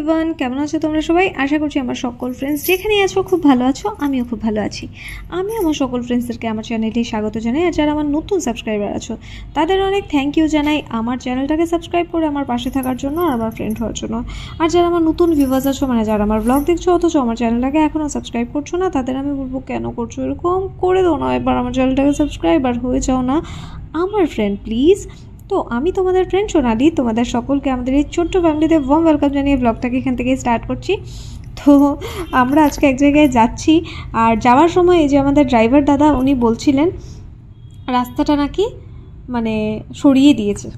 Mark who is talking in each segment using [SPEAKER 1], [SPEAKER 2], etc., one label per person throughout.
[SPEAKER 1] Everyone, কেমন আছো তোমরা সবাই? আশা করছি আমার সকল ফ্রেন্ডস যেখানেই আছো খুব ভালো আছো। আমিও খুব ভালো আছি। আমি আমার সকল ফ্রেন্ডসদেরকে আমার চ্যানেলটি স্বাগত জানাই। আর যারা আমার নতুন সাবস্ক্রাইবার আছো তাদের অনেক থ্যাংক ইউ জানাই আমার চ্যানেলটাকে সাবস্ক্রাইব করে আমার পাশে থাকার জন্য আর আমার ফ্রেন্ড হওয়ার জন্য। আর যারা আমার নতুন ভিউয়ার্স আছো, মানে যারা আমার ব্লগ দেখছো অথচ আমার চ্যানেলটাকে এখনও সাবস্ক্রাইব করছো না, তাদের আমি বলবো কেন করছো এরকম? করে দাও না এবার আমার চ্যানেলটাকে সাবস্ক্রাইব, আর হয়ে যাও না আমার ফ্রেন্ড প্লিজ। তো আমি তোমাদের ফ্রেন্ড সোনালি, তোমাদের সকলকে আমাদের এই ছোট্ট ফ্যামিলিতে ওয়ার্ম ওয়েলকাম জানিয়ে ব্লগটাকে এখান থেকে স্টার্ট করছি। তো আমরা আজকে এক জায়গায় যাচ্ছি, আর যাওয়ার সময় এই যে আমাদের ড্রাইভার দাদা উনি বলছিলেন রাস্তাটা নাকি মানে সরিয়ে দিয়েছে।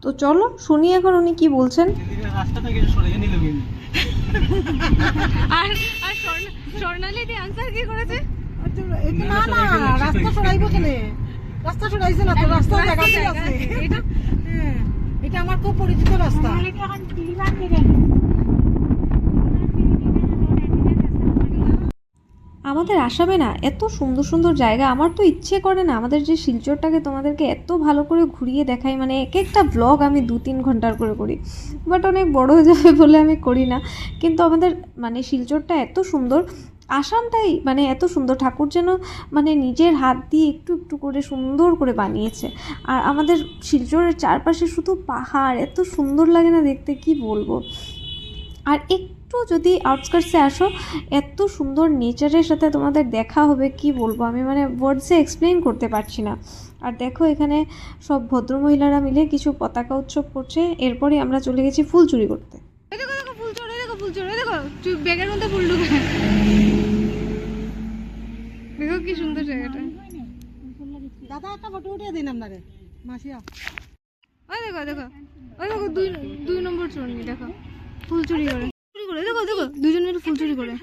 [SPEAKER 1] তো চলো শুনি এখন উনি কি বলছেন।
[SPEAKER 2] আর আর স্বর্ণালী দি আনসার কি করেছে?
[SPEAKER 3] না না, রাস্তা সরাইবো কেন? রাস্তা সরাইছে না তো, রাস্তা জায়গাতেই আছে। এটা আমার খুব পরিচিত রাস্তা।
[SPEAKER 1] আমাদের আসামে না এত সুন্দর সুন্দর জায়গা, আমার তো ইচ্ছে করে না আমাদের যে শিলচরটাকে তোমাদেরকে এত ভালো করে ঘুরিয়ে দেখাই। মানে এক একটা ব্লগ আমি 2-3 ঘন্টার করে করি, বাট অনেক বড় হয়ে যাবে বলে আমি করি না। কিন্তু আমাদের মানে শিলচরটা এত সুন্দর, আসামটাই মানে এত সুন্দর, ঠাকুর যেন মানে নিজের হাত দিয়ে একটু একটু করে সুন্দর করে বানিয়েছে। আর আমাদের শিলচরের চারপাশে শুধু পাহাড়, এত সুন্দর লাগে না দেখতে, কি বলবো। আর একটু যদি আউটস্কার্টসে আসো, এত সুন্দর নেচারের সাথে তোমাদের দেখা হবে, কি বলবো আমি, মানে ওয়ার্ডসে এক্সপ্লেন করতে পারছি না। আর দেখো এখানে সব ভদ্রমহিলারা মিলে কিছু পতাকা উৎসব করছে। এরপরে আমরা চলে গেছি ফুল চুরি করতে।
[SPEAKER 2] দেখো দেখো ফুল চড়ে, দেখো ফুল চড়ে, দেখো তুই ব্যাগের মধ্যে ফুল ঢুকে। দেখো কি সুন্দর জায়গাটা।
[SPEAKER 3] দাদা একটা ফটো উঠিয়ে দিন আপনারে মাসিয়া।
[SPEAKER 2] ওই দেখো দেখো, ওই দেখো দুই নম্বর চড়নি, দেখো ফুল চুরি করে, চুরি করে, দেখো দেখো দুজন মিলে ফুল চুরি করে।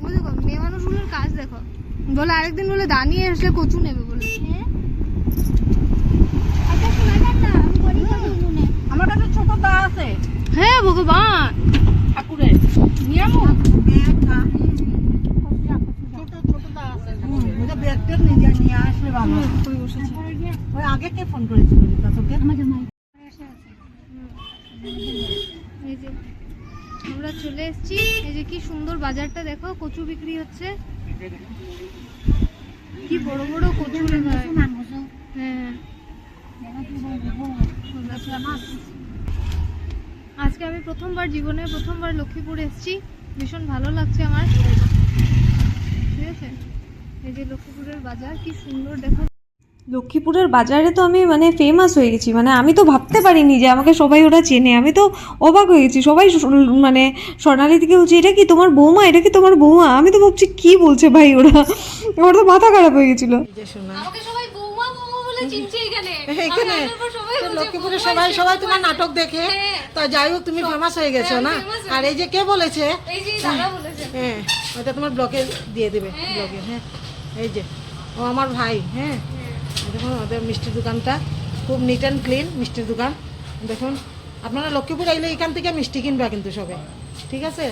[SPEAKER 2] ওই দেখো মেয়ে মানুষগুলোর কাজ দেখো, বলে আরেকদিন বলে দাঁড়িয়ে আসলে কচু নেবে বলে।
[SPEAKER 3] আমার কাছে ছোট দা আছে।
[SPEAKER 2] হ্যাঁ ভগবান,
[SPEAKER 3] ঠাকুরের নিয়ে আমো ছোট ছোট দা আছে। ওটা ব্যাগটা নিয়ে আসলে ভালো।
[SPEAKER 2] কই বসেছে?
[SPEAKER 3] ওই আগে কে ফোন করেছিল রিতা তোকে?
[SPEAKER 2] এই যে আমরা চলে এসেছি, এই যে কি সুন্দর বাজারটা দেখো, কচু বিক্রি হচ্ছে, কি বড় বড় কচু রে ভাই। হ্যাঁ আজকে আমি প্রথমবার লক্ষ্মীপুরে এসেছি, ভীষণ ভালো লাগছে আমার। ঠিক আছে, এই যে লক্ষ্মীপুরের বাজার কি সুন্দর দেখো।
[SPEAKER 1] লক্ষ্মীপুরের বাজারে তো আমি মানে ফেমাস হয়ে গেছি, মানে আমি তো ভাবতে পারিনি যে আমাকে সবাই ওরা চেনে। আমি তো অবাক হয়ে গেছি, সবাই মানে স্বর্ণালী থেকে বলছে এটা কি তোমার বৌমা, এটা কি তোমার বৌমা। আমি তো ভাবছি কি বলছে ভাই ওরা, ওর তো মাথা খারাপ হয়ে গেছিল।
[SPEAKER 2] আমাকে সবাই বৌমা বৌমা বলে চিনছে এখানে।
[SPEAKER 3] এখানে লক্ষ্মীপুরে সবাই তোমার নাটক দেখে, তা যাই হোক তুমি ফেমাস হয়ে গেছো না। আর এই যে কে বলেছে,
[SPEAKER 2] এই যে দাদা বলেছে,
[SPEAKER 3] হ্যাঁ ওটা তোমার ব্লগে দিয়ে দেবে ব্লগে। হ্যাঁ এই যে ও আমার ভাই। হ্যাঁ দেখুন ওদের মিষ্টির দোকানটা খুব নিট অ্যান্ড ক্লিন মিষ্টির দোকান। দেখুন আপনারা লক্ষ্মীপুর আইলে এখান থেকে মিষ্টি কিনবা কিন্তু সবাই, ঠিক আছে?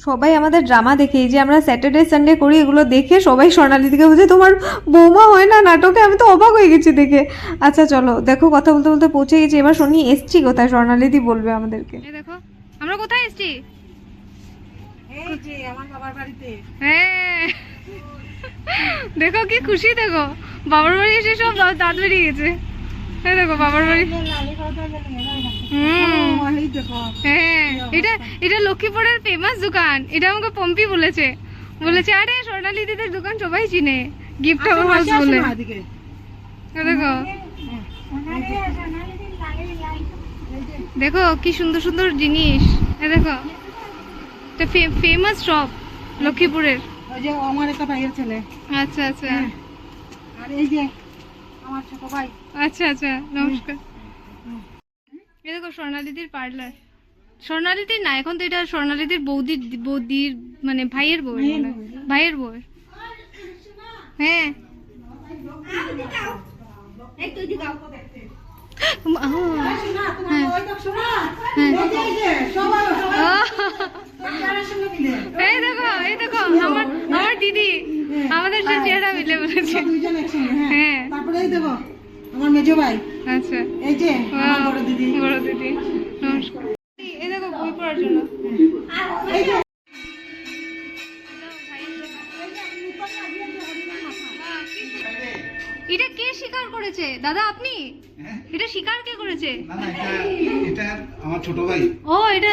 [SPEAKER 1] সবাই আমাদের ড্রামা দেখে, এই যে আমরা স্যাটারডে সানডে করি, এগুলো দেখে সবাই স্বর্ণালী থেকে বলছে তোমার বৌমা হয় না নাটকে। আমি তো অবাক হয়ে গেছি দেখে। আচ্ছা চলো দেখো, কথা বলতে বলতে পৌঁছে গেছি। এবার শুনি এসছি কোথায়, স্বর্ণালীদি বলবে আমাদেরকে।
[SPEAKER 2] এই দেখো আমরা কোথায় এসেছি।
[SPEAKER 3] এই যে আমার বাবার বাড়িতে।
[SPEAKER 2] হ্যাঁ দেখো কি খুশি, দেখো বাবার বাড়ি এসে সব দাঁত বেরিয়ে গেছে। এই দেখো বাবার বাড়ি।
[SPEAKER 3] এই দেখো
[SPEAKER 2] হ্যাঁ এটা লক্ষ্মীপুরের ফেমাস দোকান, এটা আমাকে পম্পি বলেছে আরে স্বর্ণালী দিদির দোকান সবাই চিনে, গিফট হাউস বলে। এই দেখো দেখো কি সুন্দর সুন্দর জিনিস। এই দেখো এটা ফেমাস শপ লক্ষ্মীপুরের।
[SPEAKER 3] ওই যে আমার একটা ভাইয়ের ছেলে।
[SPEAKER 2] আচ্ছা আচ্ছা,
[SPEAKER 3] আর এই যে আমার ছোট ভাই।
[SPEAKER 2] আচ্ছা আচ্ছা নমস্কার। এই দেখো স্বর্ণালীদির পার্লার, স্বর্ণালীদির না, এখন তো এটা স্বর্ণালীদির বৌদির মানে ভাইয়ের বউ, ভাইয়ের বউ। হ্যাঁ এই দেখো আমার দিদি, আমাদের সে চেহারা মিলে বলেছে। হ্যাঁ
[SPEAKER 3] তারপরে এই দেখো আমার মেজো ভাই।
[SPEAKER 2] আচ্ছা
[SPEAKER 3] এই যে আমার বড় দিদি,
[SPEAKER 2] বড় দিদি নমস্কার। এই দেখো বই পড়ার জন্য
[SPEAKER 3] এই যে
[SPEAKER 2] এটা কে শিকার করেছে দাদা? আপনি? এটা শিকার কে করেছে?
[SPEAKER 4] না না, এটা আমার ছোট ভাই।
[SPEAKER 2] ও এটা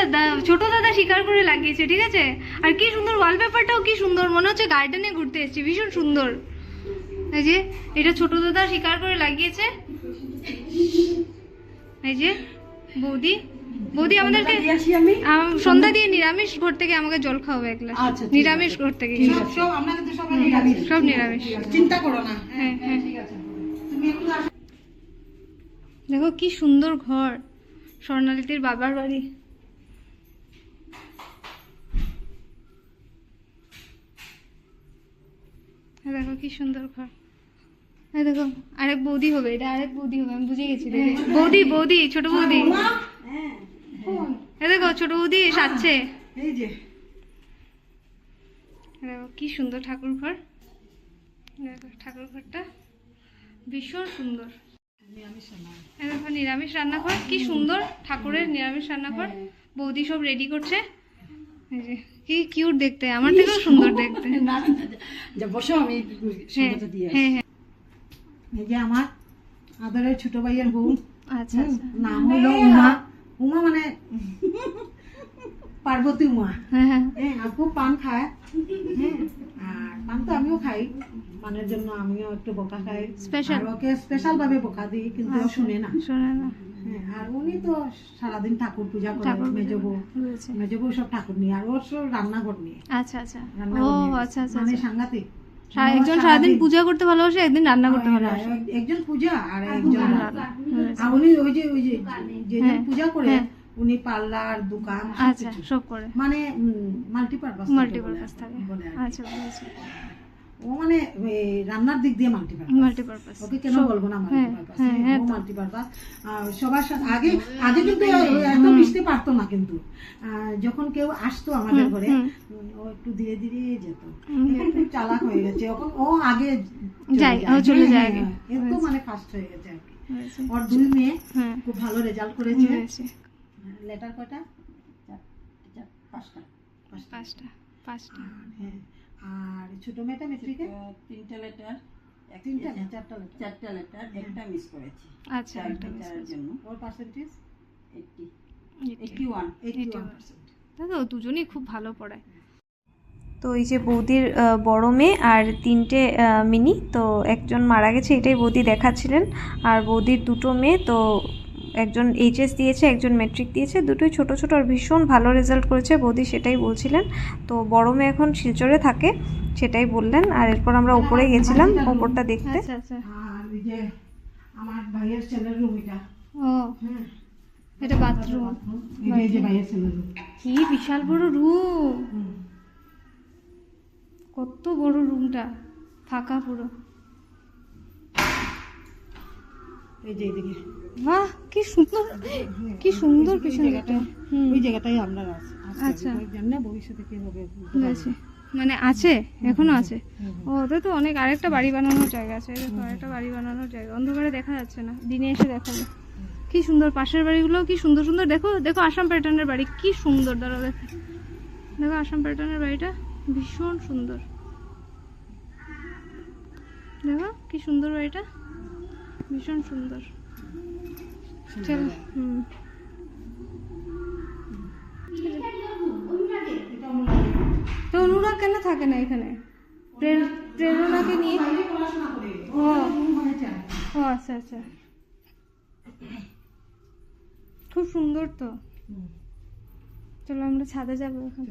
[SPEAKER 2] ছোট দাদা শিকার করে লাগিয়েছে, ঠিক আছে। আর কি সুন্দর ওয়ালপেপারটাও, কি সুন্দর, মনে হচ্ছে গার্ডেনে ঘুরতে এসেছি, ভীষণ সুন্দর। এই যে এটা ছোট দাদা শিকার করে লাগিয়েছে। এই যে বৌদি, বৌদি আমাদেরকে সন্ধ্যা দিয়ে নিরামিষ ঘর থেকে আমাকে জল খাওয়াবে এক গ্লাস।
[SPEAKER 3] আচ্ছা, ঠিক
[SPEAKER 2] নিরামিষ ঘর থেকে,
[SPEAKER 3] সব সব আমরা কিন্তু সব নিরামিষ,
[SPEAKER 2] সব নিরামিষ।
[SPEAKER 3] চিন্তা করো না।
[SPEAKER 2] হ্যাঁ হ্যাঁ,
[SPEAKER 3] ঠিক আছে, তুমি একটু আসো।
[SPEAKER 2] দেখো কি সুন্দর ঘর, স্বর্ণালিতির বাবার বাড়ি। দেখো কি সুন্দর ঘর। এই দেখো আরেক বৌদি হবে, এটা আরেক বৌদি হবে, আমি বুঝে গেছি। দেখে বৌদি, বৌদি, ছোট বৌদি। এই দেখো ছোট বৌদি সাজছে।
[SPEAKER 3] এই যে
[SPEAKER 2] দেখো কি সুন্দর ঠাকুর ঘর। দেখো ঠাকুর ঘরটা ভীষণ সুন্দর। এই দেখো নিরামিষ রান্নাঘর, কি সুন্দর ঠাকুরের নিরামিষ রান্নাঘর। বৌদি সব রেডি করছে। এই যে কি কিউট দেখতে, আমার থেকেও সুন্দর দেখতে।
[SPEAKER 3] যা বসো, আমি
[SPEAKER 2] হ্যাঁ
[SPEAKER 3] সুন্দরটা দিয়ে আসি।
[SPEAKER 2] হ্যাঁ হ্যাঁ।
[SPEAKER 3] এই যে আমার আদরের ছোট ভাইয়ের বউ,
[SPEAKER 2] আচ্ছা আচ্ছা।
[SPEAKER 3] নাম হলো উমা। উমা মানে পার্বতী উমা।
[SPEAKER 2] হ্যাঁ হ্যাঁ।
[SPEAKER 3] হ্যাঁ, আর খুব পান খায়। হ্যাঁ, আর পান তো আমিও খাই, পানের জন্য আমিও একটু বোকা খাই।
[SPEAKER 2] Special?
[SPEAKER 3] আর ওকে স্পেশাল ভাবে বোকা দিই, কিন্তু ও শুনে না।
[SPEAKER 2] শোনে না।
[SPEAKER 3] হ্যাঁ, আর উনি তো সারাদিন ঠাকুর পূজা করে,
[SPEAKER 2] ঠাকুর
[SPEAKER 3] মেজবউ
[SPEAKER 2] বুঝেছি।
[SPEAKER 3] মেজবউ সব ঠাকুর নিয়ে, আর ওর সব রান্নাঘর নিয়ে।
[SPEAKER 2] আচ্ছা আচ্ছা। ও
[SPEAKER 3] রান্নাঘর নিয়ে
[SPEAKER 2] আচ্ছা আচ্ছা
[SPEAKER 3] মানে
[SPEAKER 2] আচ্ছা।
[SPEAKER 3] সাংঘাতিক।
[SPEAKER 2] একজন সারাদিন পূজা করতে ভালোবাসে, একদিন রান্না করতে ভালোবাসে।
[SPEAKER 3] একজন পূজা আর একজন রান্না।
[SPEAKER 2] বুঝেছি।
[SPEAKER 3] আর উনি ওই যে যেদিন
[SPEAKER 2] হ্যাঁ,
[SPEAKER 3] পূজা করে
[SPEAKER 2] হ্যাঁ।
[SPEAKER 3] উনি পার্লার দোকান
[SPEAKER 2] আচ্ছা
[SPEAKER 3] সব
[SPEAKER 2] সব করে,
[SPEAKER 3] মানে মাল্টিপারপাস।
[SPEAKER 2] মাল্টিপারপাস থাকে। আচ্ছা বুঝেছি,
[SPEAKER 3] ও মানে এই রান্নার দিক দিয়ে মাল্টিপারপাস।
[SPEAKER 2] মাল্টিপারপাস।
[SPEAKER 3] ওকে কেন বলবো না
[SPEAKER 2] হ্যাঁ,
[SPEAKER 3] মাল্টিপারপাস?
[SPEAKER 2] হ্যাঁ, হ্যাঁ
[SPEAKER 3] ও
[SPEAKER 2] তো।
[SPEAKER 3] মাল্টিপারপাস। সবার সাথে আগে আগে কিন্তু এত মিশতে পারতো না, কিন্তু যখন কেউ আসতো আমাদের ঘরে ও একটু ধীরে ধীরে যেত। এখন খুব চালাক হয়ে গেছে, এখন ও আগে
[SPEAKER 2] যায়, ও চলে যায় আগে।
[SPEAKER 3] একটু মানে ফাস্ট হয়ে গেছে আর কি।
[SPEAKER 2] বুঝেছি।
[SPEAKER 3] ওর দুই মেয়ে
[SPEAKER 2] হ্যাঁ
[SPEAKER 3] খুব ভালো রেজাল্ট করেছে।
[SPEAKER 2] বুঝেছি।
[SPEAKER 3] লেটার কয়টা? পাঁচটা।
[SPEAKER 2] পাঁচটা, পাঁচটা।
[SPEAKER 3] হ্যাঁ, আর ছোট মেয়েটা মেট্রিকে
[SPEAKER 5] তিনটা লেটার,
[SPEAKER 3] তিনটা না চারটা লেটার।
[SPEAKER 5] চারটা লেটার, একটা মিস করেছি
[SPEAKER 2] আচ্ছা একটা মিস
[SPEAKER 5] লেটারের জন্য।
[SPEAKER 3] ওর পার্সেন্টেজ
[SPEAKER 5] 81।
[SPEAKER 3] 81%।
[SPEAKER 2] দাদা দুজনেই খুব ভালো পড়ায়।
[SPEAKER 1] তো এই যে বৌদির বড় মেয়ে আর তিনটে মিনি, তো একজন মারা গেছে এটাই বৌদি দেখাচ্ছিলেন। আর বৌদির দুটো মেয়ে, তো একজন এইচএস দিয়েছে, একজন মেট্রিক দিয়েছে, দুটোই ছোট ছোট আর ভীষণ ভালো রেজাল্ট করেছে বৌদি, সেটাই বলছিলেন। তো বড় মেয়ে এখন শিলচরে থাকে, সেটাই বললেন। আর এরপর আমরা ওপরে গেছিলাম ওপরটা দেখতে।
[SPEAKER 2] আচ্ছা আচ্ছা।
[SPEAKER 3] আর ওই যে আমার ভাইয়ের ছেলের রুম এটা।
[SPEAKER 2] ও
[SPEAKER 3] হ্যাঁ,
[SPEAKER 2] এটা বাথরুম।
[SPEAKER 3] এই যে ভাইয়ের ছেলের রুম।
[SPEAKER 2] কি বিশাল বড় রুম, কত বড় রুমটা, ফাঁকা পুরো।
[SPEAKER 3] এই যে এইদিকে
[SPEAKER 2] বাহ কি সুন্দর, কি সুন্দর পিছনটা।
[SPEAKER 3] ওই জায়গাটাই আমরা আছি।
[SPEAKER 2] আচ্ছা।
[SPEAKER 3] জানি না ভবিষ্যতে কি হবে।
[SPEAKER 2] বুঝেছি। মানে আছে, এখনো আছে। ও ওদের তো অনেক, আরেকটা বাড়ি বানানোর জায়গা আছে। দেখো আরেকটা বাড়ি বানানোর জায়গা, অন্ধকারে দেখা যাচ্ছে না, দিনে এসে দেখাবো। কি সুন্দর পাশের বাড়িগুলো, কি সুন্দর সুন্দর। দেখো দেখো আসাম প্যাটার্নের বাড়ি, কি সুন্দর। দাঁড়াও দেখো, দেখো আসাম প্যাটার্নের বাড়িটা ভীষণ সুন্দর। দেখো কি সুন্দর বাড়িটা, ভীষণ সুন্দর। চলো তো অনুরাগ কেন থাকে না এখানে? প্রেরণাকে নিয়ে। ও ও আচ্ছা আচ্ছা, খুব সুন্দর তো। চলো আমরা ছাদে যাবো এখন।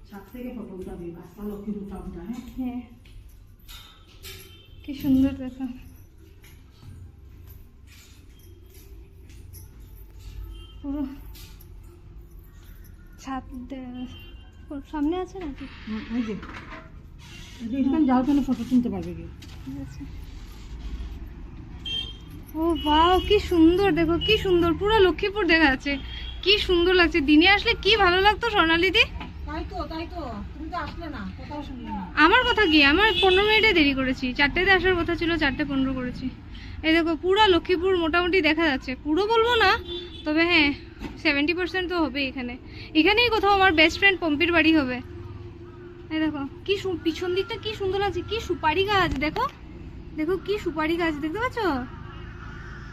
[SPEAKER 3] ছাদ থেকে ফটো উঠাবি, বাচ্চা লক্ষ্মীর উঠাবটা। হ্যাঁ,
[SPEAKER 2] হ্যাঁ কি সুন্দর দেখো। পুরো ছাদ সামনে আছে নাকি?
[SPEAKER 3] ওই যে এখানে যাও, তাহলে ফটো তুলতে পারবে কি?
[SPEAKER 2] ঠিক আছে। ও বাও কি সুন্দর, দেখো কি সুন্দর, পুরো লক্ষ্মীপুর দেখা যাচ্ছে। কি সুন্দর লাগছে, দিনে আসলে কি ভালো লাগতো স্বর্ণালিদি।
[SPEAKER 3] তাই তো তুমি তো আসলে না, কোথাও শুনলে না।
[SPEAKER 2] আমার কথা কি, আমার 15 মিনিটে দেরি করেছি, 4টেতে আসার কথা ছিল, 4:15 করেছি। এই দেখো পুরো লক্ষ্মীপুর মোটামুটি দেখা যাচ্ছে, পুরো বলবো না তবে হ্যাঁ 70% তো হবে। এখানেই কোথাও আমার বেস্ট ফ্রেন্ড পম্পির বাড়ি হবে। এই দেখো কি পিছন দিকটা কি সুন্দর আছে, কি সুপারি গাছ, দেখো দেখো কি সুপারি গাছ, দেখতে পাচ্ছ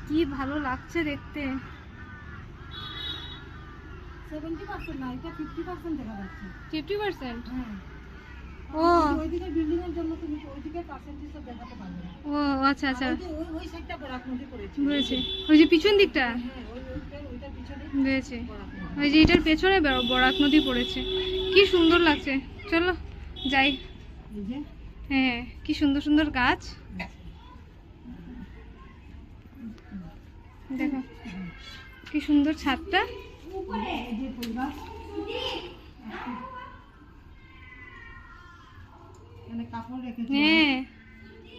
[SPEAKER 2] কি ভালো লাগছে দেখতে।
[SPEAKER 3] 70% না, এটা 50% দেখা যাচ্ছে।
[SPEAKER 2] 50%?
[SPEAKER 3] হ্যাঁ,
[SPEAKER 2] ও
[SPEAKER 3] ওইদিকে বিল্ডিং এর জন্য তুমি ওইদিকে পার্সেন্টেজ তো দেখাতে পারবে না।
[SPEAKER 2] ও আচ্ছা আচ্ছা,
[SPEAKER 3] ওই সাইডটা বরাক নদী পড়েছে।
[SPEAKER 2] বুঝেছি, ওই যে পিছন দিকটা,
[SPEAKER 3] হ্যাঁ, ওইটার পিছনে
[SPEAKER 2] বুঝেছি,
[SPEAKER 3] বরাক নদী।
[SPEAKER 2] ওই যে এটার পেছনে বরাক নদী পড়েছে, কি সুন্দর লাগছে। চলো যাই।
[SPEAKER 3] এই যে
[SPEAKER 2] হ্যাঁ কি সুন্দর সুন্দর গাছ, দেখো কি সুন্দর ছাদটা।
[SPEAKER 3] এই যে পরিবার, এখানে কাপড় রেখেছে।
[SPEAKER 2] হ্যাঁ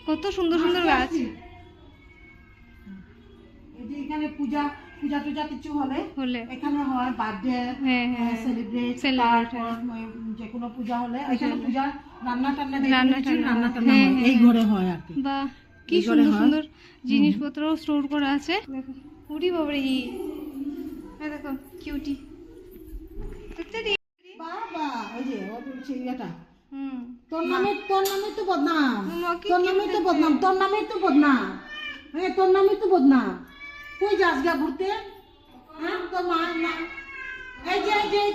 [SPEAKER 2] কত সুন্দর সুন্দর গাছ।
[SPEAKER 3] এই যে এখানে পূজা টুজা কিছু হলে
[SPEAKER 2] হলে
[SPEAKER 3] এখানে হয়, বার্থডে
[SPEAKER 2] হ্যাঁ হ্যাঁ
[SPEAKER 3] সেলিব্রেট,
[SPEAKER 2] Celebrate,
[SPEAKER 3] তারপর যে কোনো পূজা হলে এখানে পূজা রান্না টান্না
[SPEAKER 2] রান্না টান্না,
[SPEAKER 3] হয়
[SPEAKER 2] হ্যাঁ,
[SPEAKER 3] এই ঘরে হয় আর কি।
[SPEAKER 2] বা কি
[SPEAKER 3] এই ঘরে
[SPEAKER 2] সুন্দর
[SPEAKER 3] হয়।
[SPEAKER 2] সুন্দর জিনিসপত্র স্টোর করা আছে। দেখো উড়ি বাবরে, এই দেখো কিউটি দেখতে দি।
[SPEAKER 3] বাবা ওই যে ও বলছে এটা
[SPEAKER 2] হুম
[SPEAKER 3] তোর নামে তো বদনাম,
[SPEAKER 2] মামা, কি
[SPEAKER 3] তোর নামে তো বদনাম, তোর নামে তো বদনাম, হ্যাঁ তোর নামে তো বদনাম। কই যাস গা ঘুরতে? হ্যাঁ তোর মা না, এই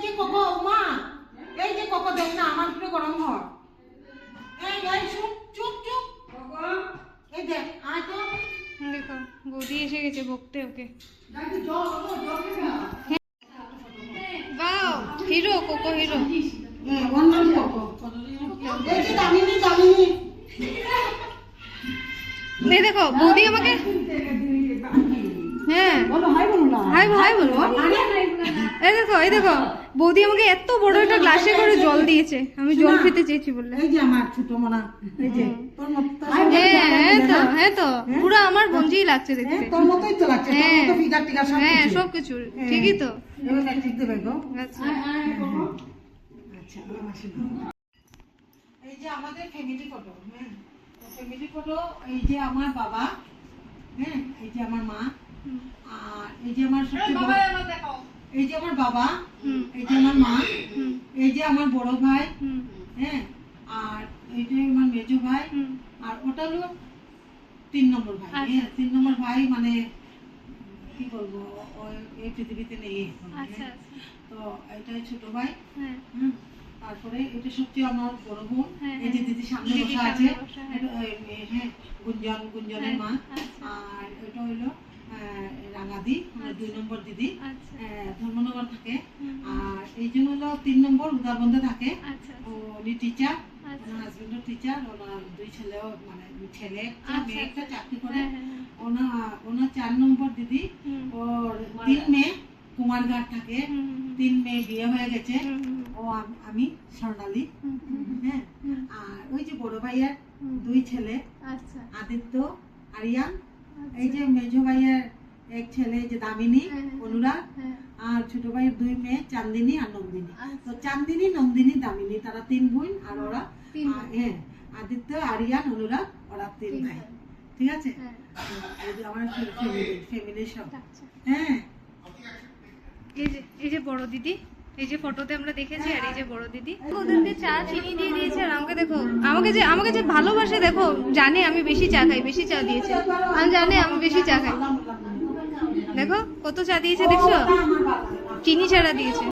[SPEAKER 3] যে কোকো মা, এই যে কোকো দেখ না আমার উপরে গরম হয়। এই চুপ চুপ চুপ, এই দেখ আয় তো।
[SPEAKER 2] দেখো বৌদি এসে গেছে বকতে ওকে। বাও হিরো, কোকো হিরো।
[SPEAKER 3] হ্যাঁ ওর নাম কোকো। এই যে দামিনী
[SPEAKER 2] এই দেখো বৌদি আমাকে, হ্যাঁ
[SPEAKER 3] বলো হাই বলো না।
[SPEAKER 2] হাই বলো। এই দেখো বৌদি আমাকে এত বড় একটা গ্লাসে করে জল দিয়েছে, আমি জল খেতে চেয়েছি বললে।
[SPEAKER 3] এই যে আমার ছোট মনা, এই যে তোর মতো
[SPEAKER 2] হ্যাঁ তো পুরো আমার বঞ্জিই লাগছে দেখতে।
[SPEAKER 3] তোর মতোই তো লাগছে, তোর মতো ফিগার টিগার সব
[SPEAKER 2] হ্যাঁ
[SPEAKER 3] কিছু।
[SPEAKER 2] সবকিছু ঠিকই তো।
[SPEAKER 3] এবার ম্যাট্রিক দেবে গো।
[SPEAKER 2] আচ্ছা
[SPEAKER 3] আচ্ছা এই যে আমাদের ফ্যামিলি ফটো, হ্যাঁ ফ্যামিলি ফটো। এই যে আমার বাবা, হ্যাঁ এই যে আমার মা, আর এই যে আমার সবচেয়ে বড়, এই যে আমার বাবা, এই যে আমার মা, এই যে আমার বড় ভাই, হ্যাঁ আর এই যে আমার মেজো ভাই, আর ওটা হলো 3 নম্বর ভাই। হ্যাঁ 3 নম্বর ভাই মানে কি বলবো, এই পৃথিবীতে নেই এখন।
[SPEAKER 2] আচ্ছা
[SPEAKER 3] তো এটাই ছোট ভাই।
[SPEAKER 2] হ্যাঁ
[SPEAKER 3] তারপরে এটা সবচেয়ে আমার বড় বোন,
[SPEAKER 2] হ্যাঁ,
[SPEAKER 3] এই যে দিদি সামনে
[SPEAKER 2] দিদি
[SPEAKER 3] বসা
[SPEAKER 2] সামনে
[SPEAKER 3] আছে,
[SPEAKER 2] বসা,
[SPEAKER 3] হ্যাঁ গুঞ্জনের মা।
[SPEAKER 2] আচ্ছা।
[SPEAKER 3] আর এটা হইলো রাঙাদি, আমার 2 নম্বর দিদি,
[SPEAKER 2] আচ্ছা
[SPEAKER 3] ধর্মনগর থাকে। আর এই জন্য হলো 3 নম্বর উদারবন্ধে থাকে।
[SPEAKER 2] আচ্ছা
[SPEAKER 3] উনি টিচার,
[SPEAKER 2] আচ্ছা।
[SPEAKER 3] ওনার হাজবেন্ডও টিচার, ওনার 2 ছেলেও মানে ছেলে একটা,
[SPEAKER 2] আচ্ছা,
[SPEAKER 3] মেয়ে একটা চাকরি করে।
[SPEAKER 2] হ্যাঁ, হ্যাঁ,
[SPEAKER 3] ওনার 4 নম্বর দিদি, ওর 3 মেয়ে কুমারঘাট থাকে, 3 মেয়ে বিয়ে হয়ে গেছে। ও আমি স্বর্ণালী, হ্যাঁ আর ওই যে বড় ভাইয়ের 2 ছেলে,
[SPEAKER 2] আচ্ছা
[SPEAKER 3] আদিত্য, আরিয়ান। এই যে মেজো ভাইয়ের 1 ছেলে যে দামিনী, অনুরাগ। আর ছোট ভাইয়ের 2 মেয়ে চান্দিনী আর নন্দিনী। তো চান্দিনী, নন্দিনী, দামিনী তারা 3 বোন, আর ওরা হ্যাঁ আদিত্য, আরিয়ান, অনুরাগ, ওরা 3 ভাই। ঠিক আছে, এই যে আমার ফ্যামিলি সব। হ্যাঁ
[SPEAKER 2] এই যে বড় দিদি, এই যে ফটোতে আমরা দেখেছি, আর এই যে বড় দিদি ওদেরকে চা চিনি দিয়ে দিয়েছে। আর আমাকে দেখো, আমাকে যে ভালোবাসে দেখো, জানে আমি বেশি চা খাই, বেশি চা দিয়েছে, আমি জানে আমি বেশি চা খাই। দেখো কত চা দিয়েছে, দেখছো চিনি ছাড়া দিয়েছে।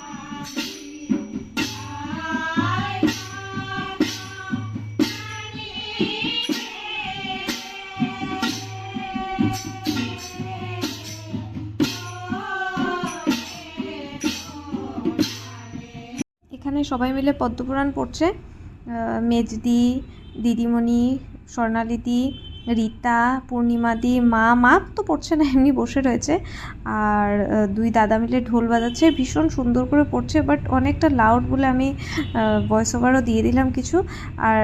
[SPEAKER 1] এখানে সবাই মিলে পদ্মপুরাণ পড়ছে। মেজদি, দিদিমণি, স্বর্ণালীদি, রীতা, পূর্ণিমাদি, মা তো পড়ছে না, এমনি বসে রয়েছে। আর 2 দাদা মিলে ঢোল বাজাচ্ছে, ভীষণ সুন্দর করে পড়ছে, বাট অনেকটা লাউড বলে আমি ভয়েস ওভারও দিয়ে দিলাম কিছু। আর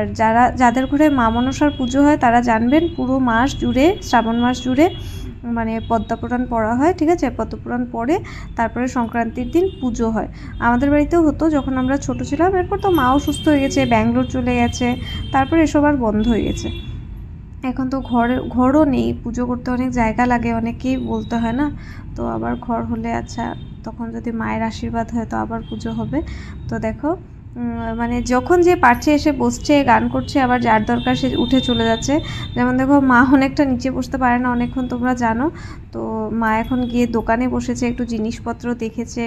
[SPEAKER 1] যাদের ঘরে মা মনসার পুজো হয় তারা জানবেন, পুরো মাস জুড়ে, শ্রাবণ মাস জুড়ে মানে পদ্মপুরাণ পড়া হয়, ঠিক আছে, পদ্মপুরাণ পড়ে তারপরে সংক্রান্তির দিন পুজো হয়। আমাদের বাড়িতেও হতো যখন আমরা ছোট ছিলাম, এরপর তো মাও সুস্থ হয়ে গেছে, ব্যাঙ্গালোর চলে গেছে, তারপরে এসব আর বন্ধ হয়ে গেছে। এখন তো ঘরও নেই, পুজো করতে অনেক জায়গা লাগে, অনেকেই বলতে হয় না, তো আবার ঘর হলে আচ্ছা তখন যদি মায়ের আশীর্বাদ হয় তো আবার পুজো হবে। তো দেখো মানে যখন যে পারছে এসে বসছে, গান করছে, আবার যার দরকার সে উঠে চলে যাচ্ছে। যেমন দেখো মা অনেকটা নিচে বসতে পারে না অনেকক্ষণ, তোমরা জানো তো। মা এখন গিয়ে দোকানে বসেছে, একটু জিনিসপত্র দেখেছে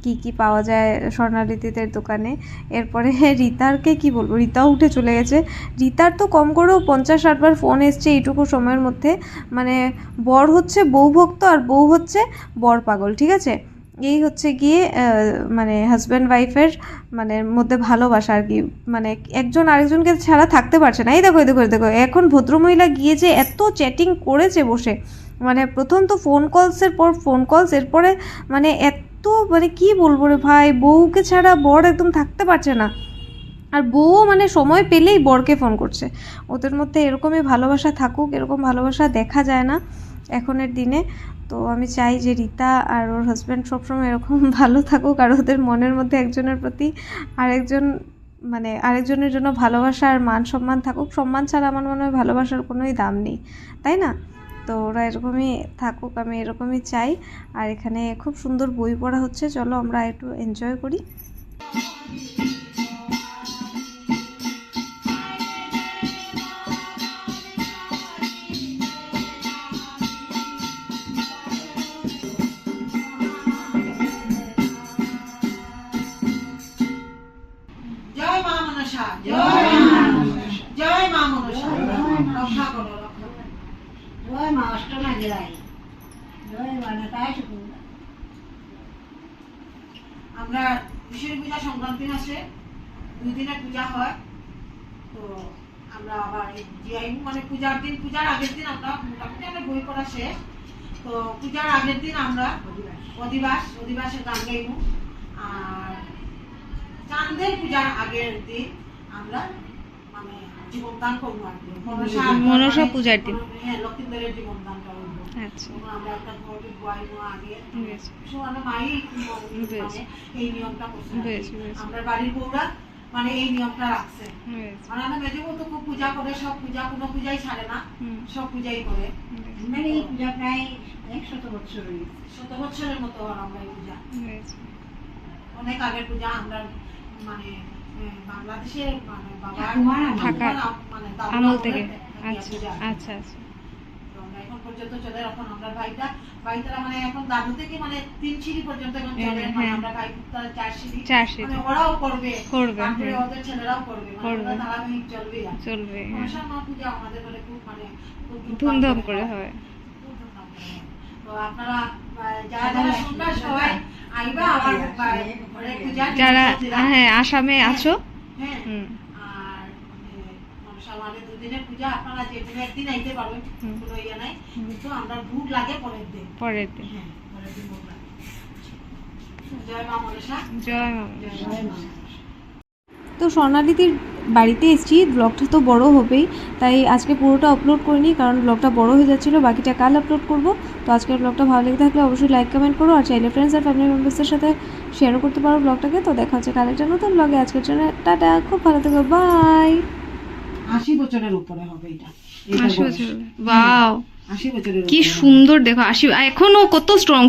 [SPEAKER 1] কি কি পাওয়া যায় স্বর্ণালীদের দোকানে। এরপরে রিতারকে কি বলবো, রিতাও উঠে চলে গেছে। রিতার তো কম করেও 50-60 বার ফোন এসছে এইটুকু সময়ের মধ্যে। মানে বর হচ্ছে বউ ভক্ত আর বউ হচ্ছে বর পাগল, ঠিক আছে। এই হচ্ছে গিয়ে মানে হাজব্যান্ড ওয়াইফের মানে মধ্যে ভালোবাসা আর কি, মানে একজন আরেকজনকে ছাড়া থাকতে পারছে না। এই দেখো এই দেখো এই দেখো, এখন ভদ্রমহিলা গিয়ে যে এত চ্যাটিং করেছে বসে, মানে প্রথম তো ফোন কলসের পর ফোন কলস, এরপরে মানে এত মানে কি বলবো রে ভাই, বউকে ছাড়া বর একদম থাকতে পারছে না। আর বউও মানে সময় পেলেই বরকে ফোন করছে। ওদের মধ্যে এরকমই ভালোবাসা থাকুক, এরকম ভালোবাসা দেখা যায় না এখনের দিনে। তো আমি চাই যে রীতা আর ওর হাজব্যান্ড সবসময় এরকম ভালো থাকুক, আর ওদের মনের মধ্যে একজনের প্রতি আরেকজন মানে আরেকজনের জন্য ভালোবাসা আর মান সম্মান থাকুক। সম্মান ছাড়া আমার মনে হয় ভালোবাসার কোনোই দাম নেই, তাই না? তো ওরা এরকমই থাকুক, আমি এরকমই চাই। আর এখানে খুব সুন্দর বই পড়া হচ্ছে, চলো আমরা একটু এনজয় করি।
[SPEAKER 3] জয় মা মনসা, জয় মা মনসা, জয় মা মনসা, রক্ষা করো, রক্ষা করো।
[SPEAKER 5] জয় মা অষ্টনাগিরাই, জয় মা নেতায় শুকুন্দা।
[SPEAKER 3] আমরা বিশ্বরী পূজা সংক্রান্তি মাসে 2 দিনের পূজা হয়। তো আমরা আবার জিআইমু মানে পূজার দিন, পূজার আগের দিন আমরা মোটামুটি আমরা বই পড়া শেষ। তো পূজার আগের দিন আমরা অধিবাসের গান গাইমু। আর চাঁদের পূজার আগের দিন আমরা মানে জীবনদান করবো আর কি।
[SPEAKER 2] মনসা পূজার দিন।
[SPEAKER 3] হ্যাঁ, লক্ষ্মীদের জীবনদানটা করবো।
[SPEAKER 2] আচ্ছা,
[SPEAKER 3] আমরা একটা ঘর বয়াইমু আগে।
[SPEAKER 2] বেশ
[SPEAKER 3] মানে মাই
[SPEAKER 2] বেশ।
[SPEAKER 3] মানে এই নিয়মটা করছে।
[SPEAKER 2] বেশ বেশ
[SPEAKER 3] আমরা বাড়ির বউরা মানে এই নিয়মটা রাখছে।
[SPEAKER 2] বেশ।
[SPEAKER 3] মানে আমরা মেজে বউ তো খুব পূজা করে, সব পূজা কোনো পূজাই ছাড়ে না,
[SPEAKER 2] হুম,
[SPEAKER 3] সব পূজাই করে।
[SPEAKER 5] মানে এই পূজা প্রায় 100 বছর হয়ে গেছে।
[SPEAKER 3] 100 বছরের মতো আর আমরা এই পূজা,
[SPEAKER 2] বেশ।
[SPEAKER 3] অনেক আগের পূজা। আমরা মানে বাংলাদেশে মানে বাবার
[SPEAKER 2] থাকার
[SPEAKER 3] মানে
[SPEAKER 2] আমল থেকে।
[SPEAKER 3] থেকে
[SPEAKER 2] আচ্ছা
[SPEAKER 3] পূজা।
[SPEAKER 2] আচ্ছা আচ্ছা।
[SPEAKER 3] তো আমরা এখন পর্যন্ত চলে, এখন আমরা ভাইটারা মানে এখন দাদু থেকে মানে 3 সিঁড়ি পর্যন্ত এখন চলে।
[SPEAKER 2] হ্যাঁ,
[SPEAKER 3] মানে
[SPEAKER 2] হ্যাঁ।
[SPEAKER 3] আমরা ভাই পুত্র 4 সিঁড়ি,
[SPEAKER 2] 4 সিঁড়ি।
[SPEAKER 3] মানে ওরাও করবে, তারপরে
[SPEAKER 2] হ্যাঁ।
[SPEAKER 3] ওদের ছেলেরাও করবে, মানে
[SPEAKER 2] করবে।
[SPEAKER 3] ওরা ধারাবাহিক চলবে।
[SPEAKER 2] চলবে, হ্যাঁ।
[SPEAKER 3] মনসা মা পূজা আমাদের মানে খুব মানে খুব
[SPEAKER 2] ধুমধাম করে হয়।
[SPEAKER 3] খুব ধুমধাম করে হয়। তো আপনারা যারা যারা শুনবা সবাই আইবা আমার ঘরে পূজা
[SPEAKER 2] যারা হ্যাঁ আসামে আছো,
[SPEAKER 3] হ্যাঁ।
[SPEAKER 2] হুম,
[SPEAKER 3] আর মনসা মায়ের 2 দিনের পূজা, আপনারা যে কোনো একদিন আইতে পারবেন,
[SPEAKER 2] হুম।
[SPEAKER 3] কোনো ইয়ে নাই। কিন্তু আমরা ভোগ লাগে পরের দিন।
[SPEAKER 2] পরের দিন।
[SPEAKER 3] হ্যাঁ, পরের দিন ভোগ লাগে। জয় মা মনসা,
[SPEAKER 2] জয় মা।
[SPEAKER 3] জয় মা।
[SPEAKER 1] তো স্বর্ণালীদির বাড়িতে এসেছি, ব্লগটা তো বড় হবেই, তাই আজকে পুরোটা আপলোড করিনি, কারণ ব্লগটা বড় হয়ে যাচ্ছিলো। বাকিটা কাল আপলোড করব। তো আজকের ব্লগটা ভালো লেগে থাকলে অবশ্যই লাইক কমেন্ট করো, আর চাইলে ফ্রেন্ডস আর ফ্যামিলি মেম্বার্সদের সাথে শেয়ারও করতে পারো ব্লগটাকে। তো দেখা হচ্ছে কাল একটা নতুন ব্লগে। আজকের জন্য টাটা, খুব ভালো থেকো, বাই।
[SPEAKER 3] 80 বছরের উপরে হবে এটা।
[SPEAKER 2] 80 বছর, ওয়াও,
[SPEAKER 3] 80 বছরের
[SPEAKER 2] কি
[SPEAKER 3] উপরে।
[SPEAKER 2] সুন্দর দেখো। 80 এখনো কত স্ট্রং।